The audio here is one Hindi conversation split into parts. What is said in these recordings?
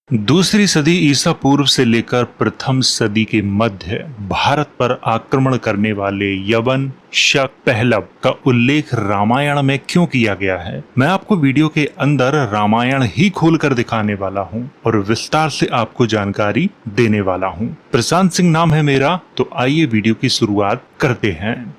दूसरी सदी ईसा पूर्व से लेकर प्रथम सदी के मध्य भारत पर आक्रमण करने वाले यवन, शक, पहलव का उल्लेख रामायण में क्यों किया गया है, मैं आपको वीडियो के अंदर रामायण ही खोलकर दिखाने वाला हूं और विस्तार से आपको जानकारी देने वाला हूं। प्रशांत सिंह नाम है मेरा, तो आइए वीडियो की शुरुआत करते हैं।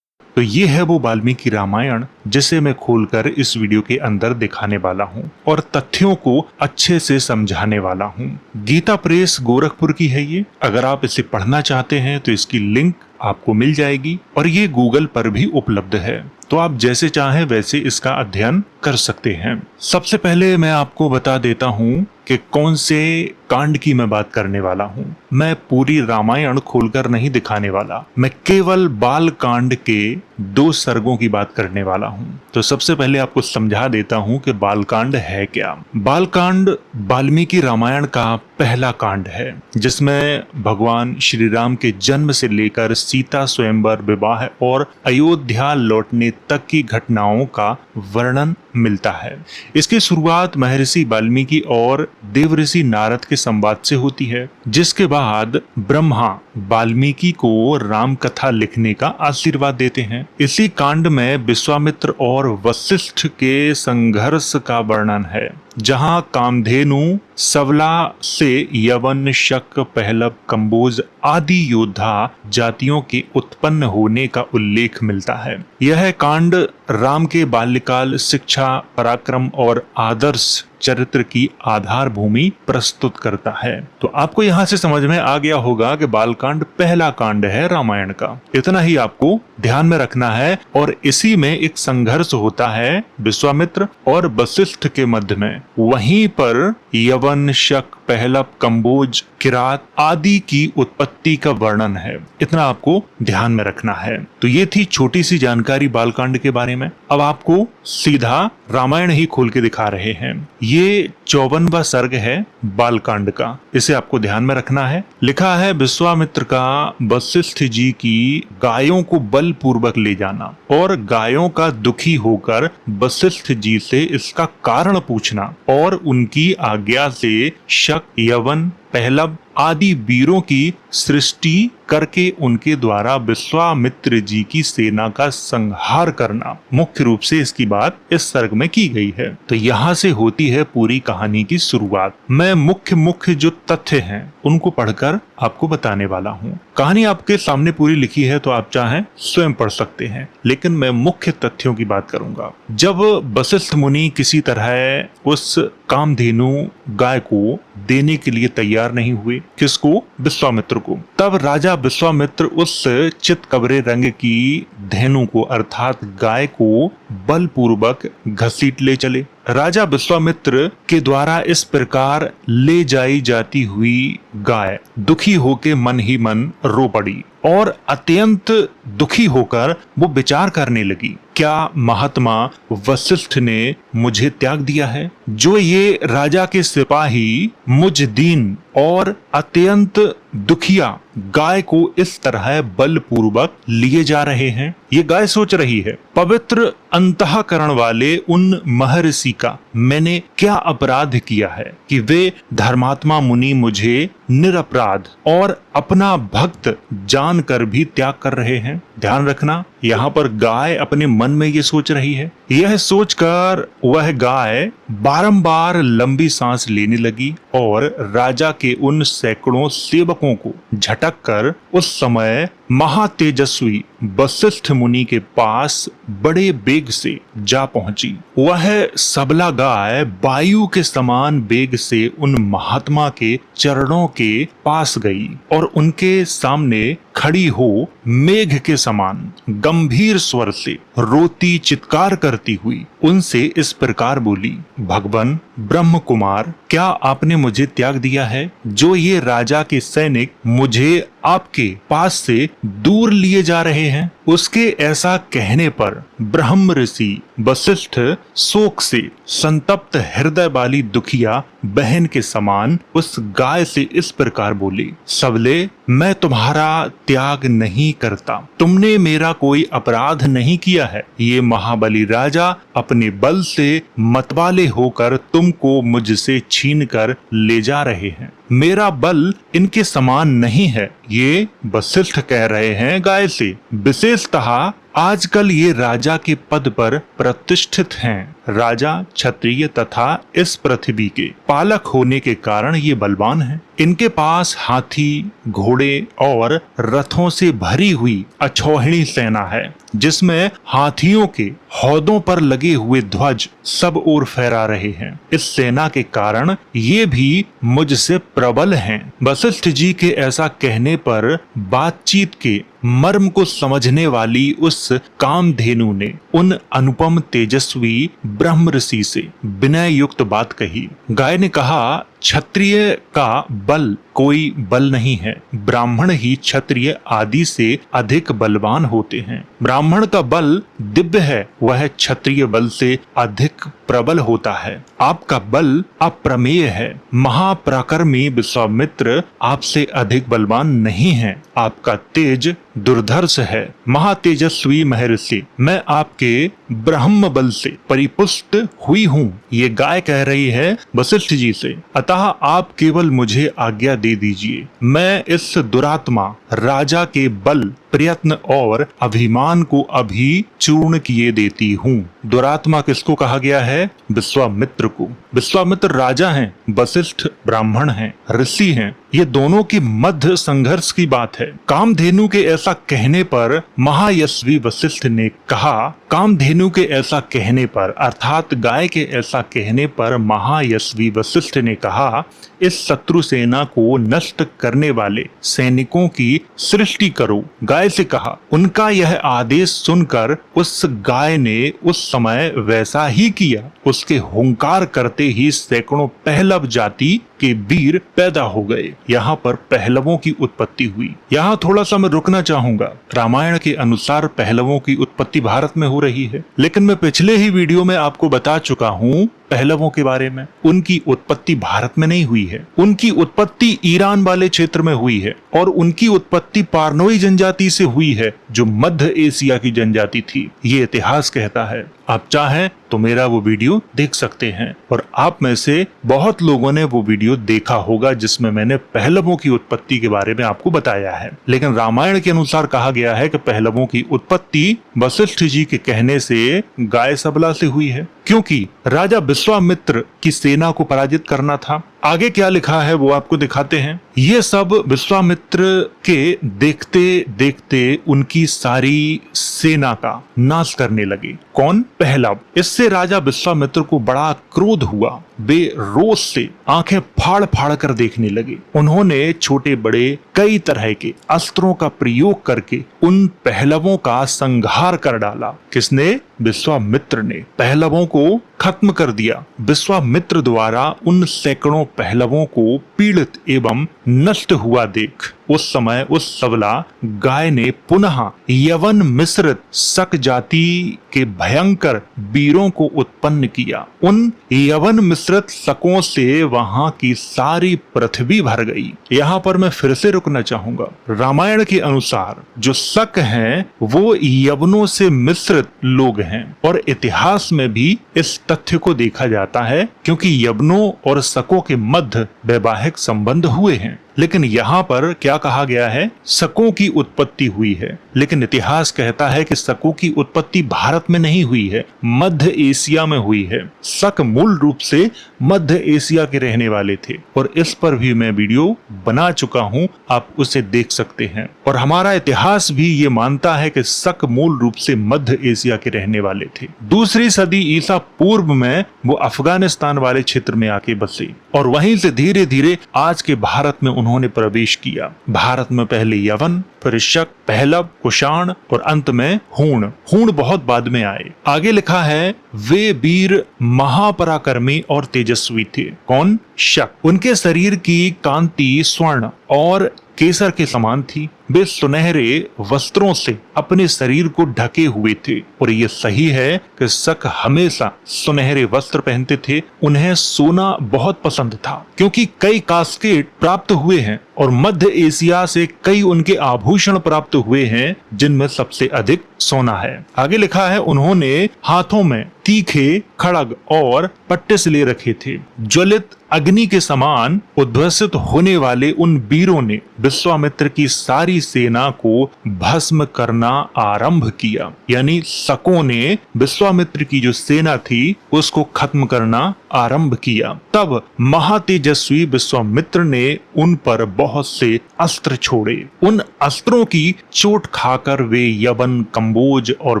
तो ये है वो वाल्मीकि रामायण जिसे मैं खोलकर इस वीडियो के अंदर दिखाने वाला हूँ और तथ्यों को अच्छे से समझाने वाला हूँ। गीता प्रेस गोरखपुर की है ये। अगर आप इसे पढ़ना चाहते हैं तो इसकी लिंक आपको मिल जाएगी और ये गूगल पर भी उपलब्ध है, तो आप जैसे चाहें वैसे इसका अध्ययन कर सकते हैं। सबसे पहले मैं आपको बता देता हूँ कि कौन से कांड की मैं बात करने वाला हूँ। मैं पूरी रामायण खोलकर नहीं दिखाने वाला, मैं केवल बाल कांड के 2 सर्गों की बात करने वाला हूँ। तो सबसे पहले आपको समझा देता हूँ कि बाल कांड है क्या। बाल कांड वाल्मीकि रामायण का पहला कांड है जिसमें भगवान श्री राम के जन्म से लेकर सीता स्वयंवर, विवाह और अयोध्या लौटने तक की घटनाओं का वर्णन मिलता है। इसकी शुरुआत महर्षि वाल्मीकि और देवऋषि नारद के संवाद से होती है, जिसके बाद ब्रह्मा वाल्मीकि को राम कथा लिखने का आशीर्वाद देते हैं। इसी कांड में विश्वामित्र और वशिष्ठ के संघर्ष का वर्णन है, जहां कामधेनु, सबला से यवन, शक, पहलव, कंबोज आदि योद्धा जातियों के उत्पन्न होने का उल्लेख मिलता है। यह कांड राम के बाल्यकाल, शिक्षा, पराक्रम और आदर्श चरित्र की आधार भूमि प्रस्तुत करता है। तो आपको यहाँ से समझ में आ गया होगा कि बालकांड पहला कांड है रामायण का। इतना ही आपको ध्यान में रखना है और इसी में एक संघर्ष होता है विश्वामित्र और वशिष्ठ के मध्य में। वहीं पर यवन, शक, पहलव, कंबोज, किरात आदि की उत्पत्ति का वर्णन है। इतना आपको ध्यान में रखना है। तो ये थी छोटी सी जानकारी बालकांड के बारे में। अब आपको सीधा रामायण ही खोल के दिखा रहे हैं। ये 54वां सर्ग है बालकांड का, इसे आपको ध्यान में रखना है। लिखा है, विश्वामित्र का वशिष्ठ जी की गायों को बलपूर्वक ले जाना और गायों का दुखी होकर वशिष्ठ जी से इसका कारण पूछना और उनकी आज्ञा से शक, यवन, पहलव आदि वीरों की सृष्टि करके उनके द्वारा विश्वामित्र जी की सेना का संहार करना। मुख्य रूप से इसकी बात इस सर्ग में की गई है। तो यहाँ से होती है पूरी कहानी की शुरुआत। मैं मुख्य जो तथ्य हैं उनको पढ़कर आपको बताने वाला हूँ। कहानी आपके सामने पूरी लिखी है, तो आप चाहें स्वयं पढ़ सकते हैं, लेकिन मैं मुख्य तथ्यों की बात करूंगा। जब वशिष्ठ मुनि किसी तरह उस कामधेनु गाय को देने के लिए तैयार नहीं हुए, किसको? विश्वामित्र को, तब राजा विश्वामित्र उस चितकबरे रंग की धेनु को अर्थात गाय को बलपूर्वक घसीट ले चले। राजा विश्वामित्र के द्वारा इस प्रकार ले जाई जाती हुई गाय दुखी होकर मन ही मन रो पड़ी और अत्यंत दुखी होकर वो विचार करने लगी, क्या महात्मा वशिष्ठ ने मुझे त्याग दिया है, जो ये राजा के सिपाही मुझ दीन और अत्यंत दुखिया गाय को इस तरह बलपूर्वक लिए जा रहे हैं। ये गाय सोच रही है, पवित्र अंतःकरण वाले उन महर्षि का मैंने क्या अपराध किया है कि वे धर्मात्मा मुनि मुझे निरपराध और अपना भक्त जानकर भी त्याग कर रहे हैं। ध्यान रखना, यहाँ पर गाय अपने मन में ये सोच रही है। यह सोचकर वह गाय बारंबार लंबी सांस लेने लगी और राजा के उन सैकड़ों सेवकों को झटक कर उस समय महातेजस्वी वशिष्ठ मुनि के पास बड़े वेग से जा पहुंची। वह सबला गाय वायु के समान वेग से उन महात्मा के चरणों के पास गई और उनके सामने खड़ी हो मेघ के समान गंभीर स्वर से रोती चित्कार करती हुई उनसे इस प्रकार बोली, भगवान ब्रह्म कुमार, क्या आपने मुझे त्याग दिया है, जो ये राजा के सैनिक मुझे आपके पास से दूर लिए जा रहे हैं। उसके ऐसा कहने पर ब्रह्म ऋषि वशिष्ठ शोक से संतप्त हृदय वाली दुखिया बहन के समान उस गाय से इस प्रकार बोले, सबले मैं तुम्हारा त्याग नहीं करता, तुमने मेरा कोई अपराध नहीं किया है। ये महाबली राजा अपने बल से मतवाले होकर तुमको मुझसे छीन कर ले जा रहे हैं। मेरा बल इनके समान नहीं है। ये वशिष्ठ कह रहे हैं गाय से। विशेषतः आजकल ये राजा के पद पर प्रतिष्ठित हैं। राजा क्षत्रिय तथा इस पृथ्वी के पालक होने के कारण ये बलवान हैं। इनके पास हाथी, घोड़े और रथों से भरी हुई अछौहिणी सेना है, जिसमें हाथियों के हौदों पर लगे हुए ध्वज सब ओर फहरा रहे हैं। इस सेना के कारण ये भी मुझसे प्रबल हैं। वशिष्ठ जी के ऐसा कहने पर बातचीत के मर्म को समझने वाली उस कामधेनु ने उन अनुपम तेजस्वी ब्रह्म ऋषि से विनय युक्त बात कही। गाय ने कहा, क्षत्रिय का बल कोई बल नहीं है। ब्राह्मण ही क्षत्रिय आदि से अधिक बलवान होते हैं। ब्राह्मण का बल दिव्य है, वह क्षत्रिय बल से अधिक प्रबल होता है। आपका बल अप्रमेय है। महापराक्रमी विश्वामित्र आपसे अधिक बलवान नहीं है। आपका तेज दुर्धर्ष है। महातेजस्वी महर्षि, मैं आपके ब्रह्म बल से परिपुष्ट हुई हूँ। ये गाय कह रही है वशिष्ठ जी से। अतः आप केवल मुझे आज्ञा दे दीजिए। मैं इस दुरात्मा राजा के बल, प्रयत्न और अभिमान को अभी चूर्ण किए देती हूँ। दुरात्मा किसको कहा गया है? विश्वामित्र को। विश्वामित्र राजा हैं, वशिष्ठ ब्राह्मण हैं, ऋषि हैं। ये दोनों की मध्य संघर्ष की बात है। कामधेनु के ऐसा कहने पर महायशस्वी वशिष्ठ ने कहा, कामधेनु के ऐसा कहने पर अर्थात गाय के ऐसा कहने पर महायशस्वी वशिष्ठ ने कहा, इस शत्रु सेना को नष्ट करने वाले सैनिकों की सृष्टि करो। गाय से कहा। उनका यह आदेश सुनकर उस गाय ने उस समय वैसा ही किया। उसके हुंकार करते ही सैकड़ों पहलव जाति के वीर पैदा हो गए। यहाँ पर पहलवों की उत्पत्ति हुई। यहाँ थोड़ा सा मैं रुकना चाहूंगा। रामायण के अनुसार पहलवों की उत्पत्ति भारत में हो रही है, लेकिन मैं पिछले ही वीडियो में आपको बता चुका हूँ पहलवों के बारे में। उनकी उत्पत्ति भारत में नहीं हुई है। उनकी उत्पत्ति ईरान वाले क्षेत्र में हुई है और उनकी उत्पत्ति पारनोई जनजाति से हुई है, जो मध्य एशिया की जनजाति थी। ये इतिहास कहता है। आप चाहें तो मेरा वो वीडियो देख सकते हैं, और आप में से बहुत लोगों ने वो वीडियो देखा होगा जिसमें मैंने पहलवों की उत्पत्ति के बारे में आपको बताया है। लेकिन रामायण के अनुसार कहा गया है कि पहलवों की उत्पत्ति वशिष्ठ जी के कहने से गाय सबला से हुई है, क्योंकि राजा विश्वामित्र की सेना को पराजित करना था। आगे क्या लिखा है वो आपको दिखाते हैं। ये सब विश्वामित्र के देखते देखते उनकी सारी सेना का नाश करने लगे। कौन? पहलव। इससे राजा विश्वामित्र को बड़ा क्रोध हुआ। वे रोष से आंखें फाड़ फाड़ कर देखने लगे। उन्होंने छोटे बड़े कई तरह के अस्त्रों का प्रयोग करके उन पहलवों का संहार कर डाला। किसने? विश्वामित्र ने पहलवों को खत्म कर दिया। विश्वामित्र द्वारा उन सैकड़ों पहलवों को पीड़ित एवं नष्ट हुआ देख उस समय उस सबला गाय ने पुनः यवन मिश्रित शक जाति के भयंकर वीरों को उत्पन्न किया। उन यवन मिश्रित शकों से वहां की सारी पृथ्वी भर गई। यहाँ पर मैं फिर से रुकना चाहूंगा। रामायण के अनुसार जो शक हैं वो यवनों से मिश्रित लोग हैं, और इतिहास में भी इस तथ्य को देखा जाता है, क्योंकि यवनों और शकों के मध्य वैवाहिक संबंध हुए हैं। लेकिन यहाँ पर क्या कहा गया है? शकों की उत्पत्ति हुई है। लेकिन इतिहास कहता है कि शकों की उत्पत्ति भारत में नहीं हुई है, मध्य एशिया में हुई है। शक मूल रूप से मध्य एशिया के रहने वाले थे, और इस पर भी मैं वीडियो बना चुका हूँ, आप उसे देख सकते हैं। और हमारा इतिहास भी ये मानता है कि शक मूल रूप से मध्य एशिया के रहने वाले थे। दूसरी सदी ईसा पूर्व में वो अफगानिस्तान वाले क्षेत्र में आके बसे, और वहीं से धीरे धीरे आज के भारत में उन्होंने प्रवेश किया। भारत में पहले यवन, फिर शक, पहलव, कुषाण और अंत में हूण। हूण बहुत बाद में आए। आगे लिखा है, वे वीर महापराक्रमी और तेजस्वी थे। कौन? शक। उनके शरीर की कांति स्वर्ण और केसर के समान थी। वे सुनहरे वस्त्रों से अपने शरीर को ढके हुए थे। और ये सही है कि शक हमेशा सुनहरे वस्त्र पहनते थे। उन्हें सोना बहुत पसंद था, क्योंकि कई कास्केट प्राप्त हुए हैं और मध्य एशिया से कई उनके आभूषण प्राप्त हुए हैं, जिनमें सबसे अधिक सोना है। आगे लिखा है, उन्होंने हाथों में तीखे खड़ग और पट्टिस ले रखे थे। ज्वलित अग्नि के समान उद्भसित होने वाले उन वीरों ने विश्वामित्र की सारी सेना को भस्म करना आरंभ किया। यानी शकों ने विश्वामित्र की जो सेना थी उसको खत्म करना आरंभ किया। तब महातेजस्वी विश्वामित्र ने उन पर बहुत से अस्त्र छोड़े। उन अस्त्रों की चोट खाकर वे यवन, कंबोज और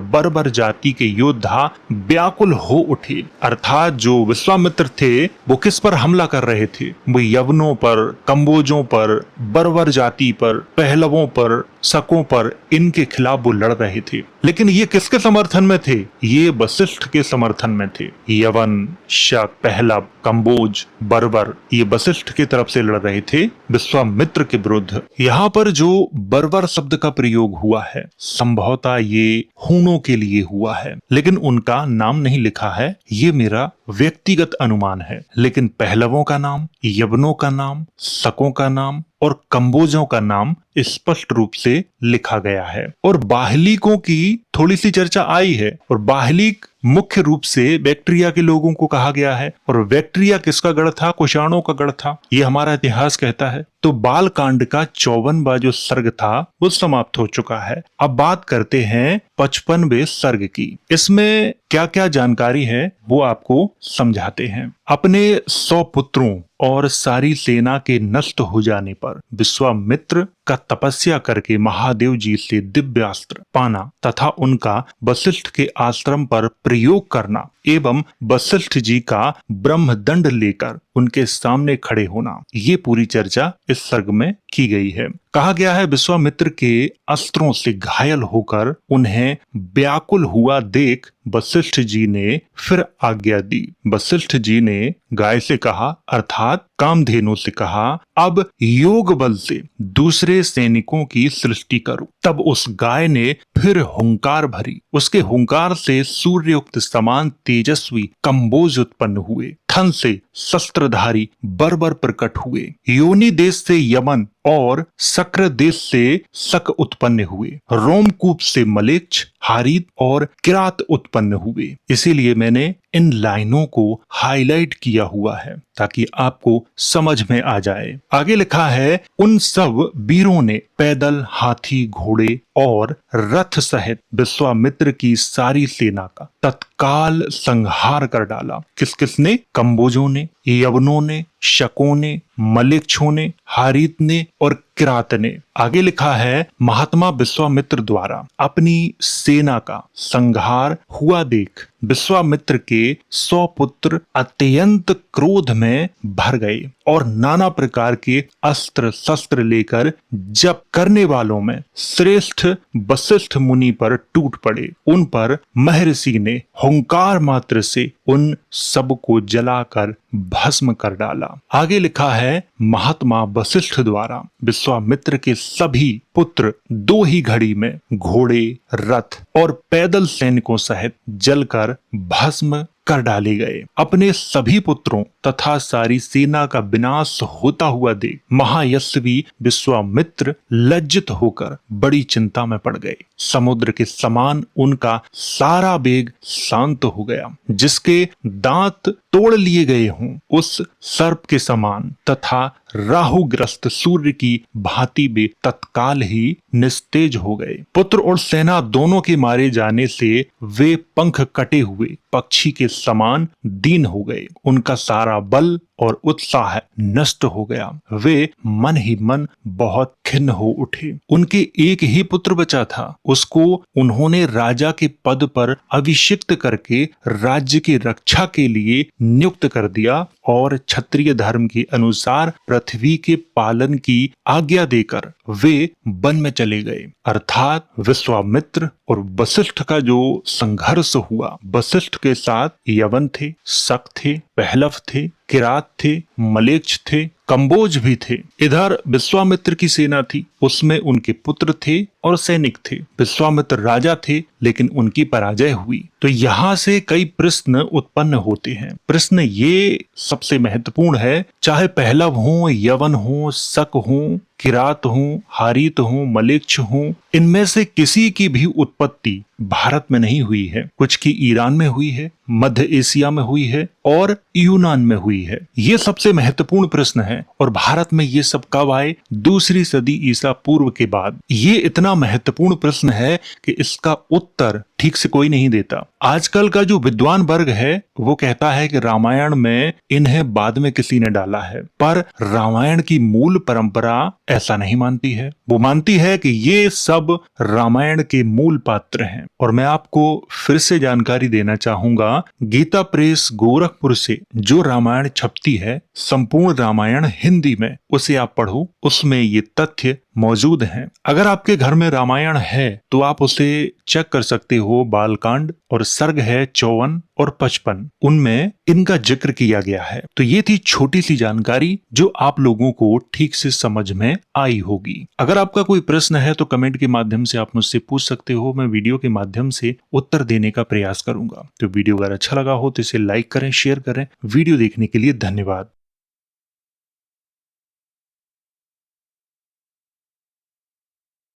बर्बर जाति के योद्धा व्याकुल हो उठे। अर्थात जो विश्वामित्र थे वो किस पर हमला कर रहे थे? वो यवनों पर, कंबोजों पर, बर्बर जाति पर, पहलवों पर, शकों पर, इनके खिलाफ वो लड़ रहे थे। लेकिन ये किसके समर्थन में थे? ये वशिष्ठ के समर्थन में थे। यवन, शक, पहलव, कंबोज, बर्बर, ये वशिष्ठ की तरफ से लड़ रहे थे विश्वामित्र के विरुद्ध। यहाँ पर जो बर्बर शब्द का प्रयोग हुआ है संभवतः ये हूणों के लिए हुआ है, लेकिन उनका नाम नहीं लिखा है। ये मेरा व्यक्तिगत अनुमान है। लेकिन पहलवों का नाम, यवनों का नाम, शकों का नाम और कंबोजों का नाम स्पष्ट रूप से लिखा गया है। और बाहलिकों की थोड़ी सी चर्चा आई है। और बाहलिक मुख्य रूप से बैक्टीरिया के लोगों को कहा गया है। और बैक्टीरिया किसका गढ़ था? कुषाणों का गढ़ था, ये हमारा इतिहास कहता है। तो बाल कांड का 54वां जो सर्ग था वो समाप्त हो चुका है। अब बात करते हैं 55वें सर्ग की। इसमें क्या क्या जानकारी है वो आपको समझाते हैं। अपने 100 पुत्रों और सारी सेना के नष्ट हो जाने पर विश्वामित्र का तपस्या करके महादेव जी से दिव्यास्त्र पाना तथा उनका वशिष्ठ के आश्रम पर प्रयोग करना एवं वशिष्ठ जी का ब्रह्मदंड लेकर उनके सामने खड़े होना, ये पूरी चर्चा इस सर्ग में की गई है। कहा गया है विश्वामित्र के अस्त्रों से घायल होकर उन्हें व्याकुल हुआ देख वशिष्ठ जी ने फिर आज्ञा दी। वशिष्ठ जी ने गाय से कहा, अर्थात कामधेनु से कहा, अब योग बल से दूसरे सैनिकों की सृष्टि करो। तब उस गाय ने फिर हुंकार भरी। उसके हुंकार से सूर्ययुक्त समान तेजस्वी कंबोज उत्पन्न हुए। थन से शस्त्रधारी बर्बर प्रकट हुए। योनि देश से यमन और शक्र देश से शक उत्पन्न हुए। रोमकूप से मलेच्छ, हारित और किरात उत्पन्न हुए। इसीलिए मैंने इन लाइनों को हाईलाइट किया हुआ है ताकि आपको समझ में आ जाए। आगे लिखा है, उन सब वीरों ने पैदल, हाथी, घोड़े और रथ सहित विश्वामित्र की सारी सेना का तत्काल संहार कर डाला। किस किसने? कंबोजों ने, यवनों ने, शकों ने, मलेच्छों ने, हारित ने और किरात ने। आगे लिखा है, महात्मा विश्वामित्र द्वारा अपनी सेना का संहार हुआ देख विश्वामित्र के 100 पुत्र अत्यंत क्रोध में भर गए और नाना प्रकार के अस्त्र शस्त्र लेकर जप करने वालों में श्रेष्ठ वशिष्ठ मुनि पर टूट पड़े। उन पर महर्षि ने हुंकार मात्र से उन सबको जलाकर भस्म कर डाला। आगे लिखा है, महात्मा वशिष्ठ द्वारा विश्वामित्र के सभी पुत्र 2 ही घड़ी में घोड़े, रथ और पैदल सैनिकों सहित जलकर भस्म कर डाले गए। अपने सभी पुत्रों तथा सारी सेना का विनाश होता हुआ देख महायशस्वी विश्वामित्र लज्जित होकर बड़ी चिंता में पड़ गए। समुद्र के समान उनका सारा वेग शांत हो गया। जिसके दांत तोड़ लिए गए हों उस सर्प के समान तथा राहुग्रस्त सूर्य की भांति वे तत्काल ही निस्तेज हो गए। पुत्र और सेना दोनों के मारे जाने से वे पंख कटे हुए पक्षी के समान दीन हो गए। उनका सारा बल और उत्साह नष्ट हो गया। वे मन ही मन बहुत खिन्न हो उठे। उनके एक ही पुत्र बचा था, उसको उन्होंने राजा के पद पर अभिषिक्त करके राज्य की रक्षा के लिए नियुक्त कर दिया और क्षत्रिय धर्म के अनुसार पृथ्वी के पालन की आज्ञा देकर वे वन में चले गए। अर्थात विश्वामित्र और वशिष्ठ का जो संघर्ष हुआ, वशिष्ठ के साथ यवन थे, शक थे, पहलव थे, किरात थे, मलेच्छ थे, कंबोज भी थे। इधर विश्वामित्र की सेना थी, उसमें उनके पुत्र थे और सैनिक थे। विश्वामित्र राजा थे लेकिन उनकी पराजय हुई। तो यहाँ से कई प्रश्न उत्पन्न होते हैं। प्रश्न ये सबसे महत्वपूर्ण है, चाहे पहलव हो, यवन हो, शक हो, किरात हो, हारित हो, मलेच्छ हो, इनमें से किसी की भी उत्पत्ति भारत में नहीं हुई है। कुछ की ईरान में हुई है, मध्य एशिया में हुई है और यूनान में हुई है। ये सबसे महत्वपूर्ण प्रश्न है। और भारत में ये सब कब आए? दूसरी सदी ईसा पूर्व के बाद। ये इतना महत्वपूर्ण प्रश्न है कि इसका उत्तर ठीक से कोई नहीं देता। आजकल का जो विद्वान वर्ग है वो कहता है कि रामायण में इन्हें बाद में किसी ने डाला है, पर रामायण की मूल परंपरा ऐसा नहीं मानती है। वो मानती है कि ये सब रामायण के मूल पात्र हैं। और मैं आपको फिर से जानकारी देना चाहूंगा, गीता प्रेस गोरखपुर से जो रामायण छपती है, संपूर्ण रामायण हिंदी में, उसे आप पढ़ो, उसमें ये तथ्य मौजूद हैं। अगर आपके घर में रामायण है तो आप उसे चेक कर सकते हो। बालकांड और सर्ग है 54 और 55, उनमें इनका जिक्र किया गया है। तो ये थी छोटी सी जानकारी जो आप लोगों को ठीक से समझ में आई होगी। अगर आपका कोई प्रश्न है तो कमेंट के माध्यम से आप मुझसे पूछ सकते हो। मैं वीडियो के माध्यम से उत्तर देने का प्रयास करूंगा। तो वीडियो अगर अच्छा लगा हो तो इसे लाइक करें, शेयर करें। वीडियो देखने के लिए धन्यवाद।